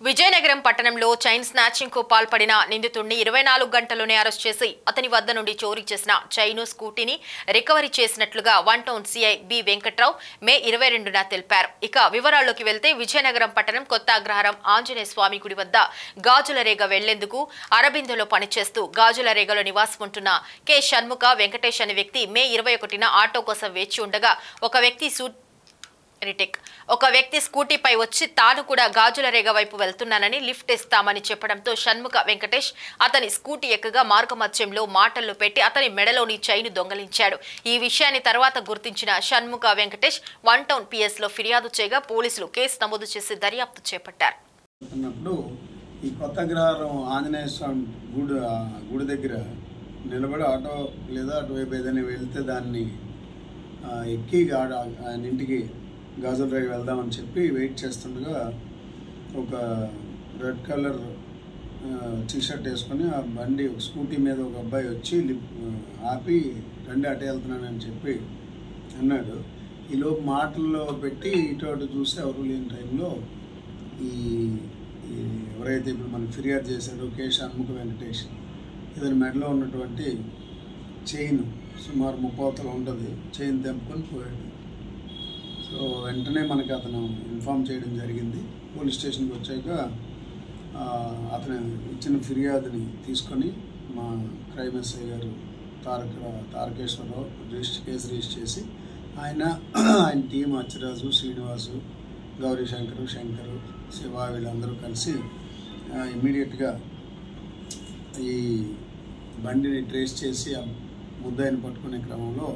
విజయనగరం పట్టణంలో chain snatching కు పాల్పడిన నిందితుడిని 24 గంటల్లోనే అరెస్ట్ చేసి అతని వద్ద నుండి చోరీ చేసిన చైను స్కూటీని రికవరీ చేసినట్లుగా one town CI B Venkatrao May 22న తెలిపారు. ఇక వివరాల్లోకి వెళ్తే విజయనగరం పట్టణం కొత్త అగ్రహారం ఆంజనేయ స్వామి గుడి వద్ద గాజులరేగ వెళ్లేందుకు అరబిందోలో పనిచేస్తూ గాజులరేగలో నివాసం ఉంటున్న కె షణ్ముఖ వెంకటేష్ అనే వ్యక్తి మే 21న ఆటో కోసం వేచి ఉండగా ఒక వ్యక్తి స్కూటీపై వచ్చి తాను కూడా గాజులరేగ వైపు వెళ్తున్నానని లిఫ్ట్ ఇస్తామని చెప్పడంతో షణ్ముఖ వెంకటేష్ అతని స్కూటీ ఎక్కగా మార్గమధ్యంలో మాటల్లో పెట్టి అతని మెడలోని చైను దొంగలించాడు. ఈ విషయాన్ని తర్వాత గుర్తించిన Shanmukha Venkatesh one town PS లో ఫిర్యాదు చేయగా పోలీసులు కేసు నమోదు చేసి దర్యాప్తు చేపట్టారు. ఈ కొత్త అగ్రహారం ఆంజనేయ స్వామి గుడి దగ్గర నిలబడి ఆటో లేదా అటువైపు ఏదైనా వెళ్తే దాన్ని ఎక్కి ఆయన ఇంటికి గాజులరేగ వెళ్దామని చెప్పి వెయిట్ చేస్తుండగా ఒక రెడ్ కలర్ టీషర్ట్ వేసుకొని ఆ బండి స్కూటీ మీద ఒక అబ్బాయి వచ్చి ఆపి రండి అటే వెళ్తున్నానని చెప్పి అన్నాడు. ఈలోపు మాటల్లో పెట్టి ఇటు అటు చూసి ఎవరు లేని టైంలో ఈ ఎవరైతే ఇప్పుడు మనకు ఫిర్యాదు చేశాడో కె షణ్ముఖ వెంకటేష్ ఇతని మెడలో ఉన్నటువంటి చైన్ సుమారు 30 ఉంటుంది, చైన్ తెంపుకొని పోయాడు. సో వెంటనే మనకి అతను ఇన్ఫామ్ చేయడం జరిగింది. పోలీస్ స్టేషన్కి వచ్చాక అతను ఇచ్చిన ఫిర్యాదుని తీసుకొని మా క్రైమ్ ఎస్ఐ గారు తారకేశ్వరరావు కేసు రిజిస్టర్ చేసి ఆయన టీం అచ్చిరాజు, శ్రీనివాసు, గౌరీశంకరు, శంకరు, శివ వీళ్ళందరూ కలిసి ఇమ్మీడియట్గా ఈ బండిని ట్రేస్ చేసి ఆ ముద్దాయిని పట్టుకునే క్రమంలో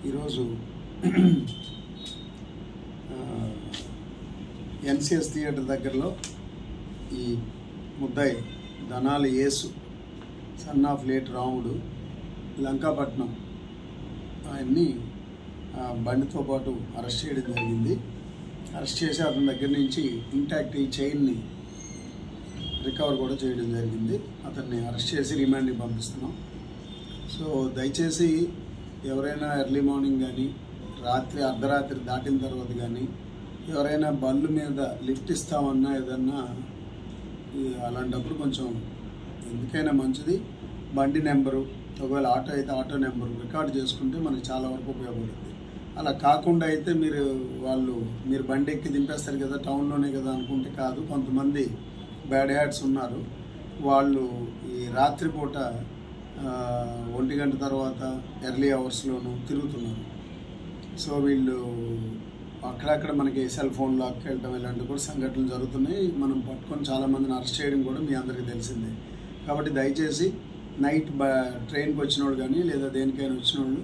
ఈరోజు ఎన్సిఎస్ థియేటర్ దగ్గరలో ఈ ముద్దాయి ధనాలి యేసు సన్ ఆఫ్ లేట్ రాముడు లంకాపట్నం ఆయన్ని బండితో పాటు అరెస్ట్ చేయడం జరిగింది. అరెస్ట్ చేసి అతని దగ్గర నుంచి ఇంటాక్ట్ ఈ చైన్ని రికవర్ కూడా చేయడం జరిగింది. అతన్ని అరెస్ట్ చేసి రిమాండ్కి పంపిస్తున్నాం. సో దయచేసి ఎవరైనా ఎర్లీ మార్నింగ్ కానీ అర్ధరాత్రి దాటిన తర్వాత కానీ ఎవరైనా బళ్ళు మీద లిఫ్ట్ ఇస్తామన్నా ఏదన్నా అలాంటప్పుడు కొంచెం ఎందుకైనా మంచిది బండి నెంబరు, ఒకవేళ ఆటో అయితే ఆటో నెంబరు రికార్డ్ చేసుకుంటే మనకి చాలా వరకు ఉపయోగపడుతుంది. అలా కాకుండా అయితే మీరు బండి ఎక్కి దింపేస్తారు కదా, టౌన్లోనే కదా అనుకుంటే కాదు. కొంతమంది బ్యాడ్ హ్యాట్స్ ఉన్నారు. వాళ్ళు ఈ రాత్రిపూట 1 గంట తర్వాత ఎర్లీ అవర్స్లోనూ తిరుగుతున్నారు. సో వీళ్ళు అక్కడక్కడ మనకి సెల్ ఫోన్ లాక్కి వెళ్ళడం ఇలాంటివి కూడా సంఘటనలు జరుగుతున్నాయి. మనం పట్టుకొని చాలామందిని అరెస్ట్ చేయడం కూడా మీ అందరికీ తెలిసిందే. కాబట్టి దయచేసి నైట్ ట్రైన్కి వచ్చిన వాళ్ళు కానీ లేదా దేనికైనా వచ్చిన వాళ్ళు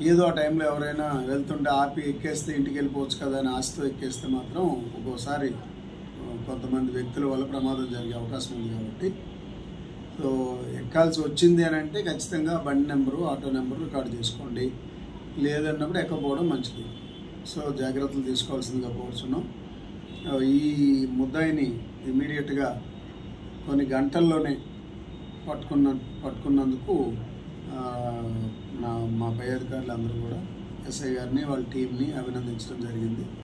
ఏదో ఆ టైంలో ఎవరైనా వెళ్తుంటే ఆపి ఎక్కేస్తే ఇంటికి వెళ్ళిపోవచ్చు కదా అని ఆశతో ఎక్కేస్తే మాత్రం ఒక్కోసారి కొంతమంది వ్యక్తుల వల్ల ప్రమాదం జరిగే అవకాశం ఉంది. కాబట్టి సో ఎక్కాల్సి వచ్చింది అని అంటే ఖచ్చితంగా బండి నెంబరు, ఆటో నెంబరు రికార్డు చేసుకోండి. లేదన్నప్పుడు ఎక్కపోవడం మంచిది. సో జాగ్రత్తలు తీసుకోవాల్సిందిగా కోరుచున్నాం. ఈ ముద్దాయిని ఇమీడియట్గా కొన్ని గంటల్లోనే పట్టుకున్నందుకు మా పై అధికారులు అందరూ కూడా ఎస్ఐ గారిని వాళ్ళ టీంని అభినందించడం జరిగింది.